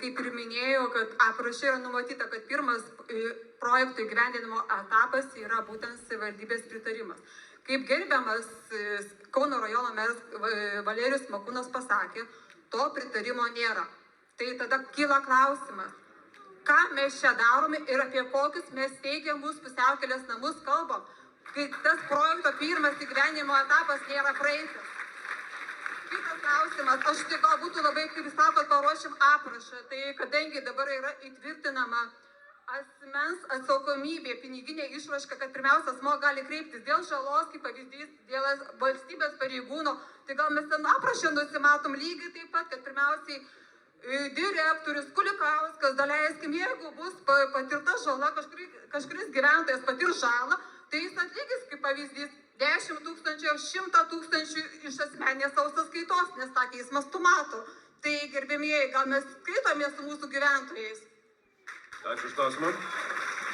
kaip ir minėjau, kad apraše yra numatyta, kad pirmas projektų įgyvendinimo etapas yra būtent savivaldybės pritarimas. Kaip gerbiamas Kauno rajono meras Valerijus Makūnas pasakė, to pritarimo nėra. Tai tada kyla klausimas, ką mes čia darome ir apie kokius mes teigiamus pusiaukelės namus kalbam, kai tas projekto pirmas įgyvendinimo etapas nėra praeitas. Kitas klausimas, aš tai gal būtų labai, kaip jūs sakot, paruošim aprašą, tai kadangi dabar yra įtvirtinama asmens atsakomybė, piniginė išraiška, kad pirmiausia asmuo gali kreiptis dėl žalos, kaip pavyzdys, dėl valstybės pareigūno, tai gal mes ten aprašę nusimatom lygiai taip pat, kad pirmiausiai direktorius Kulikauskas, daleiskim, jeigu bus patirta žala, kažkuris gyventojas patirs žalą, tai jis atlygis, kaip pavyzdys, 10 000 ar 100 000 iš asmeninės savo sąskaitos, nes tą teismas numato. Tai gerbėmieji, gal mes skaitomės su mūsų gyventojais? Ačiū už klausimą.